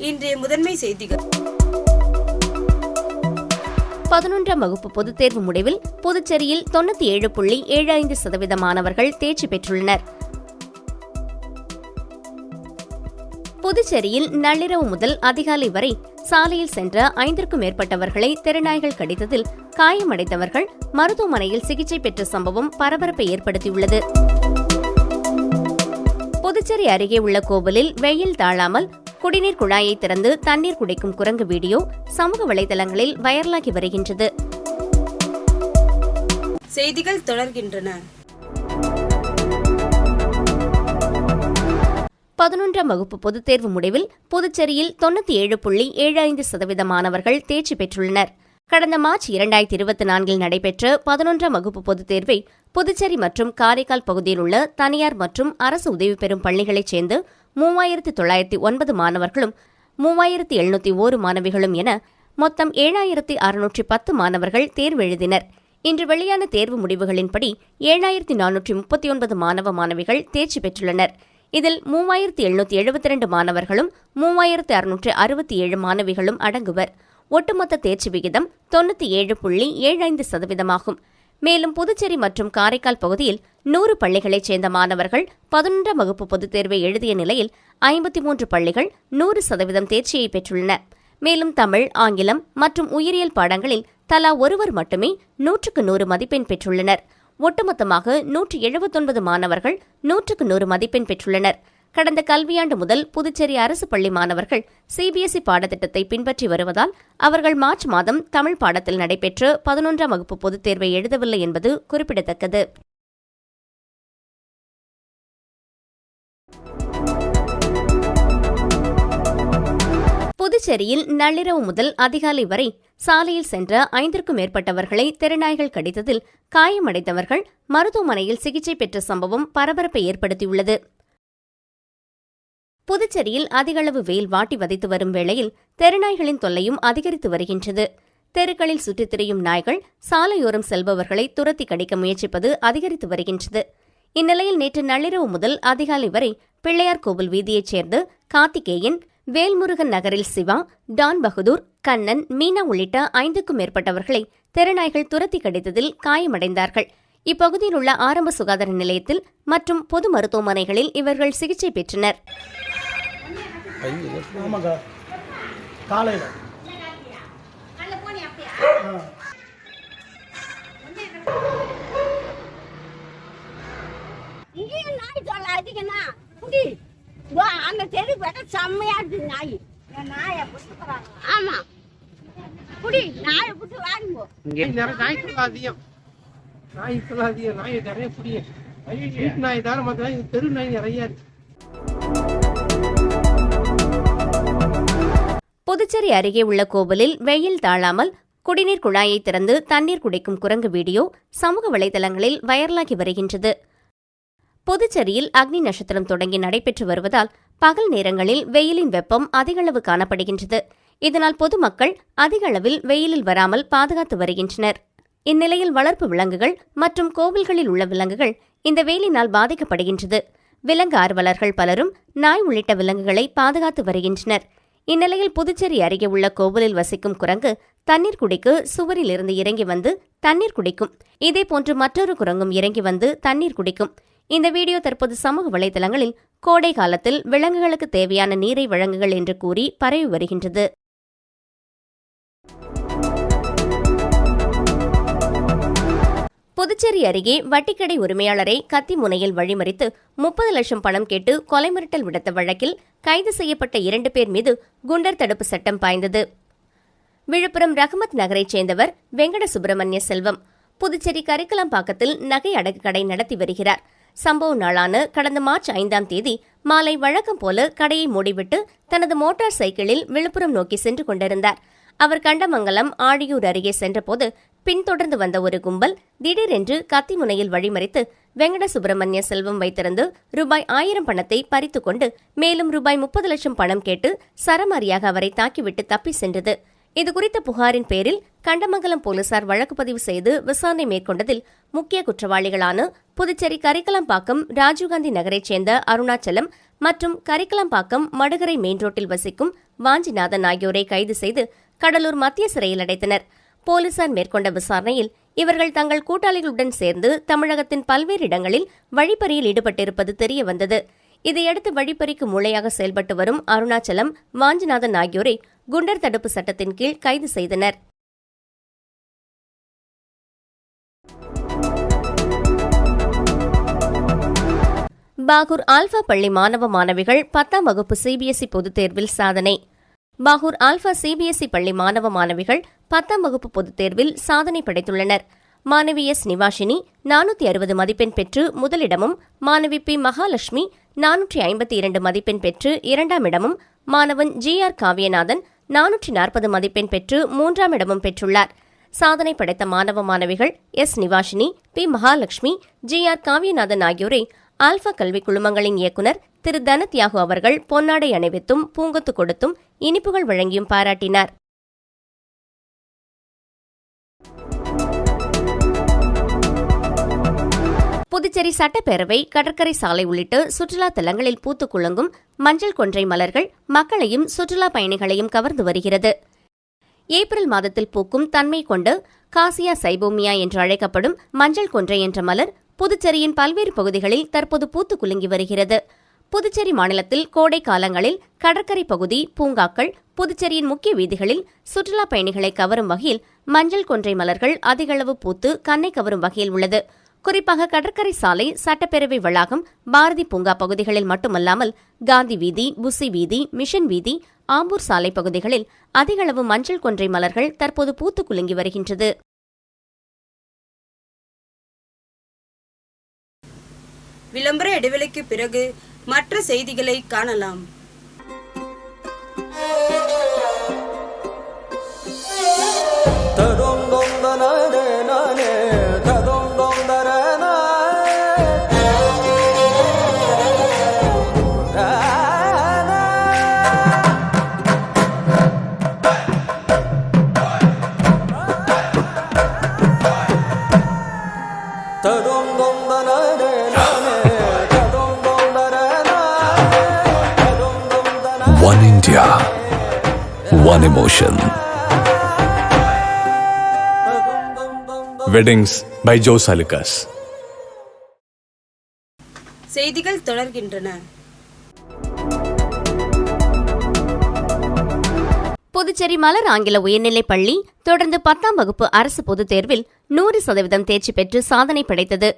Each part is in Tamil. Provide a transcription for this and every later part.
இன்றைய முதன்மை செய்திகள். 11ஆம் வகுப்பு பொதுத் தேர்வு முடிவில் புதுச்சேரியில் 97.75% மாணவர்கள் தேர்ச்சி பெற்றுள்ளனர். புதுச்சேரியில் நள்ளிரவு முதல் அதிகாலை வரை சாலையில் சென்ற 5க்கும் மேற்பட்டவர்களை தெருநாய்கள் கடித்ததில் காயமடைந்தவர்கள் மருத்துவமனையில் சிகிச்சை பெற்ற சம்பவம் பரபரப்பை ஏற்படுத்தியுள்ளது. புதுச்சேரி அருகே உள்ள கோவிலில் வெயில் தாழாமல் குடிநீர் குழாயை திறந்து தண்ணீர் குடிக்கும் குரங்கு வீடியோ சமூக வலைதளங்களில் வைரலாகி வருகின்றது. செய்திகள் தொடர்கின்றன. 11ஆம் வகுப்பு பொதுத் தேர்வு முடிவில் புதுச்சேரியில் 97.75% மாணவர்கள் தேர்ச்சி பெற்றுள்ளனர். கடந்த மார்ச் 2024 நடைபெற்ற 11ஆம் வகுப்பு பொதுத் தேர்வை புதுச்சேரி மற்றும் காரைக்கால் பகுதியில் உள்ள தனியார் மற்றும் அரசு உதவி பெறும் பள்ளிகளைச் சேர்ந்து 3909 மாணவர்களும் 3701 மாணவிகளும் என மொத்தம் 7610 மாணவர்கள் தேர்வு எழுதினர். இன்று வெளியான தேர்வு முடிவுகளின்படி 7439 மாணவ மாணவிகள் தேர்ச்சி பெற்றுள்ளனர். இதில் 3772 மாணவர்களும் 3667 மாணவிகளும் அடங்குவர். ஒட்டுமொத்த தேர்ச்சி விகிதம் 97.75% ஆகும். மேலும் புதுச்சேரி மற்றும் காரைக்கால் பகுதியில் 100 பள்ளிகளைச் சேர்ந்த மாணவர்கள் 11ஆம் வகுப்பு பொதுத் தேர்வை எழுதிய நிலையில் 53 பள்ளிகள் 100% தேர்ச்சியை பெற்றுள்ளன. மேலும் தமிழ், ஆங்கிலம் மற்றும் உயிரியல் பாடங்களில் தலா ஒருவர் மட்டுமே 100க்கு 100 மதிப்பெண் பெற்றுள்ளனர். ஒட்டுமொத்தமாக 179 மாணவர்கள் 100க்கு 100 மதிப்பெண் பெற்றுள்ளனர். கடந்த கல்வியாண்டு முதல் புதுச்சேரி அரசு பள்ளி மாணவர்கள் சிபிஎஸ்இ பாடத்திட்டத்தை பின்பற்றி வருவதால் அவர்கள் மார்ச் மாதம் தமிழ் பாடத்தில் நடைபெற்ற 11ஆம் வகுப்பு பொதுத் தேர்வை எழுதவில்லை என்பது குறிப்பிடத்தக்கது. புதுச்சேரியில் நள்ளிரவு முதல் அதிகாலை வரை சாலையில் சென்ற 5க்கும் மேற்பட்டவர்களை தெருநாய்கள் கடித்ததில் காயமடைந்தவர்கள் மருத்துவமனையில் சிகிச்சை பெற்ற சம்பவம் பரபரப்பை ஏற்படுத்தியுள்ளது. புதுச்சேரியில் அதிகளவு வெயில் வாட்டி வதைத்து வரும் வேளையில் தெருநாய்களின் தொல்லையும் அதிகரித்து வருகின்றது. தெருக்களில் சுற்றித் திரியும் நாய்கள் சாலையோரம் செல்பவர்களை துரத்தி கடிக்க முயற்சிப்பது அதிகரித்து வருகின்றது. இந்நிலையில் நேற்று நள்ளிரவு முதல் அதிகாலை வரை பிள்ளையார் கோவில் வீதியைச் சேர்ந்து கார்த்திகேயன், வேல்முருகன் நகரில் சிவா, டான் பகதூர், கண்ணன், மீனா உள்ளிட்ட 5க்கும் மேற்பட்டவர்களை தெருநாய்கள் துரத்தி கடித்ததில் காயமடைந்தார்கள். இப்பகுதியில் உள்ள ஆரம்ப சுகாதார நிலையத்தில் மற்றும் பொது மருத்துவமனைகளில் இவர்கள் சிகிச்சை பெற்றனர். புதுச்சேரி அருகே உள்ள கோவிலில் வெயில் தாழாமல் குடிநீர் குழாயை திறந்து தண்ணீர் குடிக்கும் குரங்கு வீடியோ சமூக வலைதளங்களில் வைரலாகி வருகின்றது. புதுச்சேரியில் அக்னி நட்சத்திரம் தொடங்கி நடைபெற்று வருவதால் பகல் நேரங்களில் வெயிலின் வெப்பம் அதிகளவு காணப்படுகின்றது. இதனால் பொதுமக்கள் அதிக அளவில் வெயிலில் வராமல் பாதுகாத்து வருகின்றனர். இந்நிலையில் வளர்ப்பு விலங்குகள் மற்றும் கோவில்களில் உள்ள விலங்குகள் இந்த வெயிலினால் பாதிக்கப்படுகின்றது. விலங்கு ஆர்வலர்கள் பலரும் நாய் உள்ளிட்ட விலங்குகளை பாதுகாத்து வருகின்றனர். இந்நிலையில் புதுச்சேரி அருகே உள்ள கோவிலில் வசிக்கும் குரங்கு தண்ணீர் குடிக்கு சுவரில் இருந்து இறங்கி வந்து தண்ணீர் குடிக்கும். இதேபோன்று மற்றொரு குரங்கும் இறங்கி வந்து தண்ணீர் குடிக்கும். இந்த வீடியோ தற்போது சமூக வலைதளங்களில் கோடை காலத்தில் விலங்குகளுக்கு தேவையான நீரை வழங்குங்கள் என்று கூறி பரவி வருகின்றது. புதுச்சேரி அருகே வட்டிக்கடை உரிமையாளரை கத்தி முனையில் வழிமறித்து 30 லட்சம் பணம் கேட்டு கொலை மிரட்டல் விடுத்த வழக்கில் கைது செய்யப்பட்ட 2 பேர் மீது குண்டர் தடுப்பு சட்டம் பாய்ந்தது. விழுப்புரம் ரஹ்மத் நகரைச் சேர்ந்தவர் வெங்கட சுப்பிரமணிய செல்வம் புதுச்சேரி கரிக்கலாம்பாக்கத்தில் நகை அடகு கடை நடத்தி வருகிறார். சம்பவ நாளான கடந்த மார்ச் 5ஆம் தேதி மாலை வழக்கம் போல கடையை மூடிவிட்டு தனது மோட்டார் சைக்கிளில் விழுப்புரம் நோக்கி சென்று கொண்டிருந்தார். அவர் கண்டமங்கலம் ஆழியூர் அருகே சென்றபோது பின்தொடர்ந்து வந்த ஒரு கும்பல் திடீரென்று கத்தி முனையில் வழிமறித்து வெங்கட சுப்பிரமணிய செல்வம் வைத்திருந்து ரூபாய் 1000 பணத்தை பறித்துக் கொண்டு மேலும் ரூபாய் 30 லட்சம் பணம் கேட்டு சரமாரியாக அவரை தாக்கிவிட்டு தப்பி சென்றது. இதுகுறித்த புகாரின் பேரில் கண்டமங்கலம் போலீசார் வழக்கு பதிவு செய்து விசாரணை மேற்கொண்டதில் முக்கிய குற்றவாளிகளான புதுச்சேரி கரிக்கலாம்பாக்கம் ராஜீவ்காந்தி நகரைச் சேர்ந்த அருணாச்சலம் மற்றும் கரிக்கலாம்பாக்கம் மடுகரை மெயின் ரோட்டில் வசிக்கும் வாஞ்சிநாதன் ஆகியோரை கைது செய்து கடலூர் மத்திய சிறையில் அடைத்தனர். போலீசார் மேற்கொண்ட விசாரணையில் இவர்கள் தங்கள் கூட்டாளிகளுடன் சேர்ந்து தமிழகத்தின் பல்வேறு இடங்களில் வழிப்பறியில் ஈடுபட்டிருப்பது தெரியவந்தது. இதையடுத்து வழிப்பறிக்கு மூளையாக செயல்பட்டு வரும் அருணாச்சலம், வாஞ்சிநாதன் ஆகியோரை குண்டர் தடுப்பு சட்டத்தின் கீழ் கைது செய்தனர். பாகூர் ஆல்பா பள்ளி மாணவ மாணவிகள் 10ஆம் வகுப்பு சிபிஎஸ்இ பொதுத் தேர்வில் சாதனை. பாகூர் ஆல்பா சிபிஎஸ்இ பள்ளி மாணவ மாணவிகள் 10ஆம் வகுப்பு பொதுத் தேர்வில் சாதனை படைத்துள்ளனர். மாணவி எஸ். நிவாஷினி 460 மதிப்பெண் பெற்று முதலிடமும், மாணவி பி. மகாலட்சுமி 452 மதிப்பெண் பெற்று இரண்டாம் இடமும், மாணவன் ஜி.ஆர். காவியநாதன் 440 மதிப்பெண் பெற்று மூன்றாம் இடமும் பெற்றுள்ளார். சாதனை படைத்த மாணவ மாணவிகள் S. Nivashini, P. Mahalakshmi, G R. Kaviyanathan ஆகியோரை ஆல்பா கல்வி குழுமங்களின் இயக்குநர் திரு தனத்யாகு அவர்கள் பொன்னாடை அணிவித்தும் பூங்கொத்து கொடுத்தும் இனிப்புகள் வழங்கியும் பாராட்டினார். புதுச்சேரி சட்டப்பேரவை, கடற்கரை சாலை உள்ளிட்ட சுற்றுலா தலங்களில் பூத்துக் குலுங்கும் மஞ்சள் கொன்றை மலர்கள் மக்களையும் சுற்றுலா பயணிகளையும் கவர்ந்து வருகிறது. ஏப்ரல் மாதத்தில் பூக்கும் தன்மை கொண்ட காசியா சைபோமியா என்று அழைக்கப்படும் மஞ்சள் கொன்றை என்ற மலர் புதுச்சேரியின் பல்வேறு பகுதிகளில் தற்போது பூத்துக் குலுங்கி வருகிறது. புதுச்சேரி மாநிலத்தில் கோடை காலங்களில் கடற்கரை பகுதி, பூங்காக்கள், புதுச்சேரியின் முக்கிய வீதிகளில் சுற்றுலா பயணிகளை கவரும் வகையில் மஞ்சள் கொன்றை மலர்கள் அதிகளவு பூத்து கண்ணை கவரும் வகையில் உள்ளது. குறிப்பாக கடற்கரை சாலை, சட்டப்பேரவை வளாகம், பாரதி பூங்கா பகுதிகளில் மட்டுமல்லாமல் காந்தி வீதி, புசி வீதி, மிஷன் வீதி, ஆம்பூர் சாலை பகுதிகளில் அதிகளவு மஞ்சள் கொன்றை மலர்கள் தற்போது பூத்துக் குலுங்கி வருகின்றது. விளம்பர இடைவெளிக்கு பிறகு மற்ற செய்திகளை காணலாம். One India, one emotion. Weddings by Jose Lucas. செய்திகள் தொடர்கின்றன. புதுச்சேரி மலர் ஆங்கில உயர்நிலைப் பள்ளி தொடர்ந்து 10ஆம் வகுப்பு அரசு பொதுத் தேர்வில் 100% தேர்ச்சி பெற்று சாதனை படைத்தது.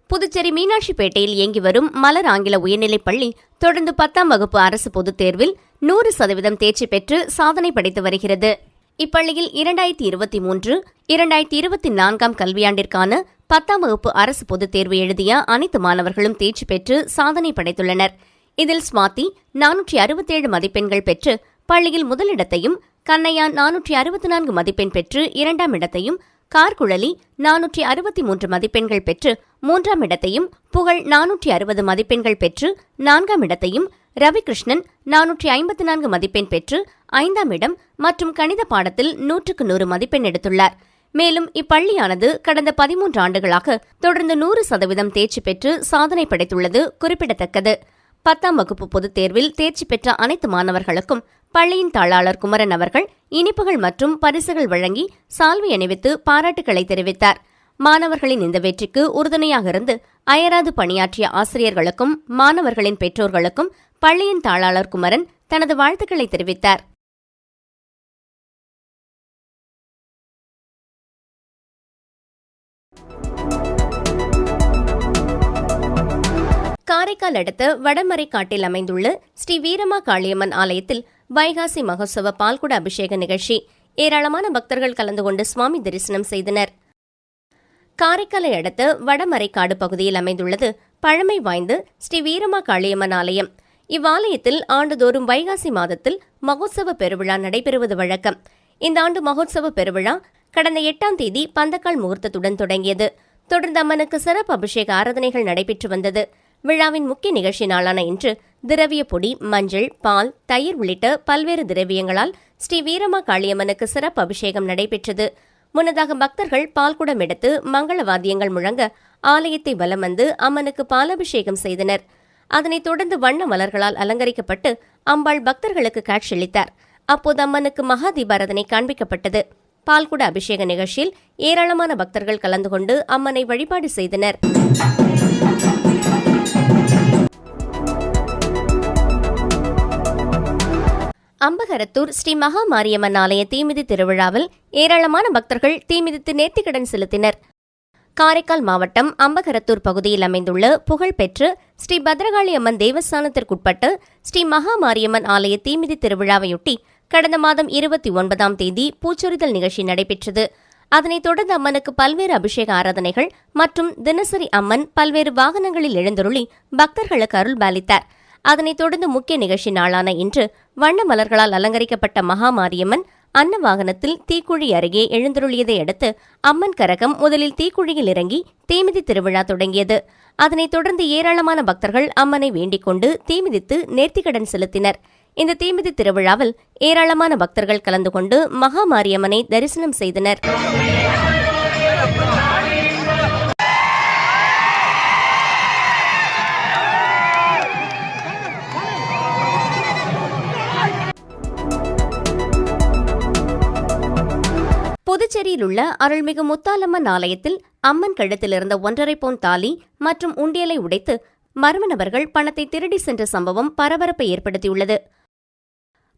புதுச்சேரி மீனாட்சிப்பேட்டையில் இயங்கி வரும் மலர் ஆங்கில உயர்நிலைப் பள்ளி தொடர்ந்து 10ஆம் வகுப்பு அரசு பொதுத் தேர்வில் 100% தேர்ச்சி பெற்று சாதனை படைத்து வருகிறது. இப்பள்ளியில் 2023-2024 கல்வியாண்டிற்கான 10ஆம் வகுப்பு அரசு பொதுத் தேர்வு எழுதிய அனைத்து மாணவர்களும் தேர்ச்சி பெற்று சாதனை படைத்துள்ளனர். இதில் ஸ்வாதி 467 மதிப்பெண்கள் பெற்று பள்ளியில் முதலிடத்தையும், கண்ணையா 464 மதிப்பெண் பெற்று இரண்டாம் இடத்தையும், கார்குழலி 463 மதிப்பெண்கள் பெற்று மூன்றாம் இடத்தையும், புகழ் 460 மதிப்பெண்கள் பெற்று நான்காம் இடத்தையும், ரவிகிருஷ்ணன் 454 மதிப்பெண் பெற்று ஐந்தாம் இடம் மற்றும் கணித பாடத்தில் 100க்கு 100 மதிப்பெண் எடுத்துள்ளார். மேலும் இப்பள்ளியானது கடந்த 13 ஆண்டுகளாக தொடர்ந்து 100% தேர்ச்சி பெற்று சாதனை படைத்துள்ளது குறிப்பிடத்தக்கது. 10ஆம் வகுப்பு பொதுத் தேர்வில் தேர்ச்சி பெற்ற அனைத்து மாணவர்களுக்கும் பள்ளியின் தாளாளர் குமரன் அவர்கள் இனிப்புகள் மற்றும் பரிசுகள் வழங்கி சால்வை அணிவித்து பாராட்டுக்களை தெரிவித்தார். மாணவர்களின் இந்த வெற்றிக்கு உறுதுணையாக இருந்து அயராது பணியாற்றிய ஆசிரியர்களுக்கும் மாணவர்களின் பெற்றோர்களுக்கும் பள்ளியின் தாளாளர் குமரன் தனது வாழ்த்துக்களை தெரிவித்தார். காரைக்கால் அடுத்த வடமரைக்காட்டில் அமைந்துள்ள ஸ்ரீ வீரமா காளியம்மன் ஆலயத்தில் வைகாசி மகோத்சவ பால்குட அபிஷேக நிகழ்ச்சி. ஏராளமான பக்தர்கள் கலந்து கொண்டு சுவாமி தரிசனம் செய்தனர். காரைக்காலை அடுத்த வடமரைக்காடு பகுதியில் அமைந்துள்ளது பழமை வாய்ந்த ஸ்ரீ வீரமா காளியம்மன் ஆலயம். இவ்வாலயத்தில் ஆண்டுதோறும் வைகாசி மாதத்தில் மகோத்சவ பெருவிழா நடைபெறுவது வழக்கம். இந்த ஆண்டு மகோத்சவ பெருவிழா கடந்த 8ஆம் தேதி பந்தக்கால் முகூர்த்தத்துடன் தொடங்கியது. தொடர்ந்து அம்மனுக்கு சிறப்பு அபிஷேக ஆராதனைகள் நடைபெற்று வந்தது. விழாவின் முக்கிய நிகழ்ச்சி நாளான இன்று திரவிய பொடி, மஞ்சள், பால், தயிர் உள்ளிட்ட பல்வேறு திரவியங்களால் ஸ்ரீ வீரமா காளியம்மனுக்கு சிறப்பு அபிஷேகம் நடைபெற்றது. முன்னதாக பக்தர்கள் பால்குடம் எடுத்து மங்கள வாத்தியங்கள் முழங்க ஆலயத்தை வலம் வந்து அம்மனுக்கு பாலாபிஷேகம் செய்தனர். அதனைத் தொடர்ந்து வண்ண மலர்களால் அலங்கரிக்கப்பட்டு அம்பாள் பக்தர்களுக்கு காட்சியளித்தார். அப்போது அம்மனுக்கு மகா தீபாராதனை காண்பிக்கப்பட்டது. பால்குட அபிஷேக நிகழ்ச்சியில் ஏராளமான பக்தர்கள் கலந்து கொண்டு அம்மனை வழிபாடு செய்தனர். அம்பகரத்தூர் ஸ்ரீ மகா மாரியம்மன் ஆலய தீமிதி திருவிழாவில் ஏராளமான பக்தர்கள் தீமிதித்து நேர்த்திக்கடன் செலுத்தினர். காரைக்கால் மாவட்டம் அம்பகரத்தூர் பகுதியில் அமைந்துள்ள புகழ்பெற்ற ஸ்ரீ பத்ரகாளி அம்மன் தேவஸ்தானத்திற்குட்பட்ட ஸ்ரீ மகா மாரியம்மன் ஆலய தீமிதி திருவிழாவையொட்டி கடந்த மாதம் 29ஆம் தேதி பூச்சொரிதல் நிகழ்ச்சி நடைபெற்றது. அதனைத் தொடர்ந்து அம்மனுக்கு பல்வேறு அபிஷேக ஆராதனைகள் மற்றும் தினசரி அம்மன் பல்வேறு வாகனங்களில் எழுந்தருளி பக்தர்களுக்கு அருள் பாலித்தார். அதனைத் தொடர்ந்து முக்கிய நிகழ்ச்சி நாளான இன்று வண்ண மலர்களால் அலங்கரிக்கப்பட்ட மகா மாரியம்மன் அன்ன வாகனத்தில் தீக்குழி அருகே எழுந்தருளியதை அடுத்து அம்மன் கரகம் முதலில் தீக்குழியில் இறங்கி தீமிதி திருவிழா தொடங்கியது. அதனைத் தொடர்ந்து ஏராளமான பக்தர்கள் அம்மனை வேண்டிக் கொண்டு தீமிதித்து நேர்த்திக்கடன் செலுத்தினர். இந்த தீமிதி திருவிழாவில் ஏராளமான பக்தர்கள் கலந்து கொண்டு மகா மாரியம்மனை தரிசனம் செய்தனர். புதுச்சேரியில் உள்ள அருள்மிகு முத்தாலம்மன் ஆலயத்தில் அம்மன் கழுத்தில் இருந்த 1.5 பவுன் தாலி மற்றும் உண்டியலை உடைத்து மர்ம நபர்கள் பணத்தை திருடி சென்ற சம்பவம் பரபரப்பை ஏற்படுத்தியுள்ளது.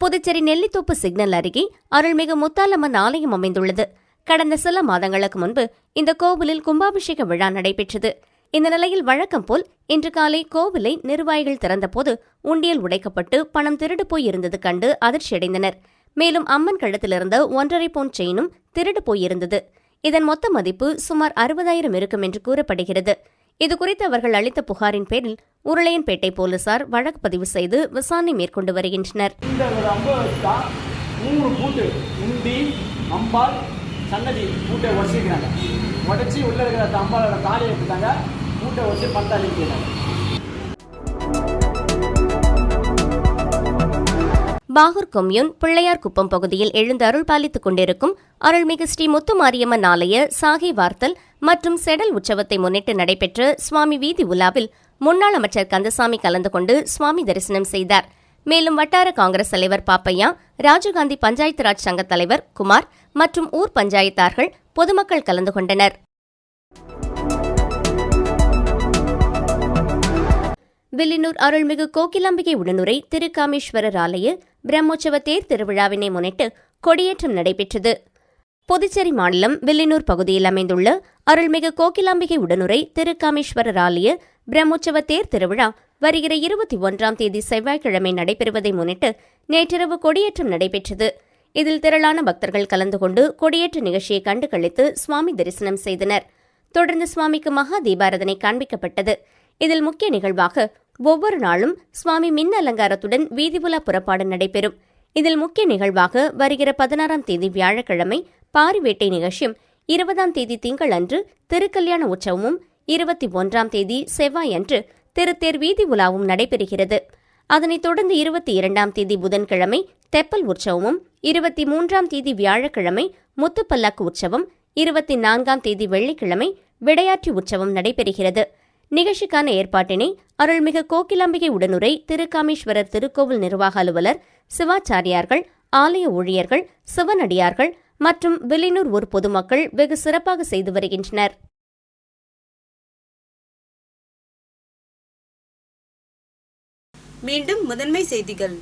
புதுச்சேரி நெல்லித்தோப்பு சிக்னல் அருகே அருள்மிகு முத்தாலம்மன் ஆலயம் அமைந்துள்ளது. கடந்த சில மாதங்களுக்கு முன்பு இந்த கோவிலில் கும்பாபிஷேக விழா நடைபெற்றது. இந்த நிலையில் வழக்கம் போல் இன்று காலை கோவிலை நிர்வாகிகள் திறந்தபோது உண்டியல் உடைக்கப்பட்டு பணம் திருடு போயிருந்தது கண்டு அதிர்ச்சியடைந்தனர். மேலும் அம்மன் கழுத்திலிருந்த 1.5 பவுன் செயினும் திருடு போயிருந்தது. இதன் மொத்த மதிப்பு சுமார் 60,000 இருக்கும் என்று கூறப்படுகிறது. இதுகுறித்து அவர்கள் அளித்த புகாரின் பேரில் உருளையன்பேட்டை போலீசார் வழக்கு பதிவு செய்து விசாரணை மேற்கொண்டு வருகின்றனர். பாகூர் கொம்யூன் பிள்ளையார் குப்பம் பகுதியில் எழுந்து அருள் பாலித்துக் கொண்டிருக்கும் அருள்மிகு ஸ்ரீ முத்துமாரியம்மன் ஆலய சாகை வார்த்தல் மற்றும் செடல் உற்சவத்தை முன்னிட்டு நடைபெற்ற சுவாமி வீதி உலாவில் முன்னாள் அமைச்சர் கந்தசாமி கலந்து கொண்டு சுவாமி தரிசனம் செய்தார். மேலும் வட்டார காங்கிரஸ் தலைவர் பாப்பையா, ராஜீவ்காந்தி பஞ்சாயத்து ராஜ் சங்க தலைவர் குமார் மற்றும் ஊர் பஞ்சாயத்தார்கள் பொதுமக்கள் கலந்து கொண்டனர். வில்லியனூர் அருள்மிகு கோகிலாம்பிகை உடனுரை திருக்காமேஸ்வரர் ஆலய பிரம்மோற்சவ தேர் திருவிழாவினை முன்னிட்டு கொடியேற்றம் நடைபெற்றது. புதுச்சேரி மாநிலம் வில்லியனூர் பகுதியில் அமைந்துள்ள அருள்மிகு கோகிலாம்பிகை உடனுரை திருக்காமேஸ்வரர் ஆலய பிரம்மோற்சவ தேர் திருவிழா வருகிற 21ஆம் தேதி செவ்வாய்க்கிழமை நடைபெறுவதை முன்னிட்டு நேற்றிரவு கொடியேற்றம் நடைபெற்றது. இதில் திரளான பக்தர்கள் கலந்து கொண்டு கொடியேற்ற நிகழ்ச்சியை கண்டு களித்து சுவாமி தரிசனம் செய்தனர். தொடர்ந்து சுவாமிக்கு மகா தீபாராதனை காண்பிக்கப்பட்டது. இதில் முக்கிய நிகழ்வாக ஒவ்வொரு நாளும் சுவாமி மின் அலங்காரத்துடன் வீதிபுலா புறப்பாடு நடைபெறும். இதில் முக்கிய நிகழ்வாக வருகிற 16ஆம் தேதி வியாழக்கிழமை பாரிவேட்டை நிகழ்ச்சியும், 20ஆம் தேதி திங்கள் அன்று திருக்கல்யாண உற்சவமும், 21ஆம் தேதி செவ்வாய் அன்று திருத்தேர் வீதி உலாவும் நடைபெறுகிறது. அதனைத் தொடர்ந்து 22ஆம் தேதி புதன்கிழமை தெப்பல் உற்சவமும், 23ஆம் தேதி வியாழக்கிழமை முத்துப்பல்லாக்கு உற்சவம், 24ஆம் தேதி வெள்ளிக்கிழமை விடையாற்றி உற்சவம் நடைபெறுகிறது. நிகழ்ச்சிக்கான ஏற்பாட்டினை அருள்மிகு கோகிலாம்பிகை உடனுரை திருக்காமேஸ்வரர் திருக்கோவில் நிர்வாக அலுவலர் சிவாச்சாரியார்கள், ஆலய ஊழியர்கள், சிவனடியார்கள் மற்றும் வில்லியனூர் ஊர் பொதுமக்கள் வெகு சிறப்பாக செய்து வருகின்றனர். மீண்டும் முதன்மை செய்திகள்.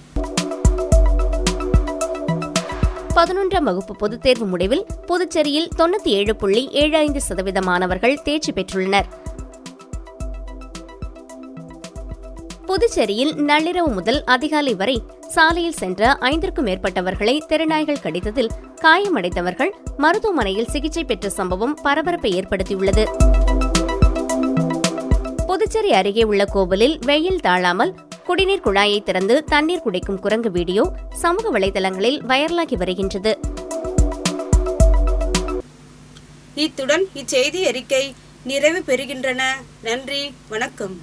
11ஆம் வகுப்பு பொதுத் தேர்வு முடிவில் புதுச்சேரியில் 97.75% மாணவர்கள் தேர்ச்சி பெற்றுள்ளனர். புதுச்சேரியில் நள்ளிரவு முதல் அதிகாலை வரை சாலையில் சென்ற 5க்கும் மேற்பட்டவர்களை தெருநாய்கள் கடித்ததில் காயமடைந்தவர்கள் மருத்துவமனையில் சிகிச்சை பெற்ற சம்பவம் பரபரப்பை ஏற்படுத்தியுள்ளது. புதுச்சேரி அருகே உள்ள கோவிலில் வெயில் தாழாமல் குடிநீர் குழாயை திறந்து தண்ணீர் குடிக்கும் குரங்கு வீடியோ சமூக வலைதளங்களில் வைரலாகி வருகின்றது. இத்துடன் இச்செய்தி அறிக்கை நிறைவு பெறுகின்றன. நன்றி, வணக்கம்.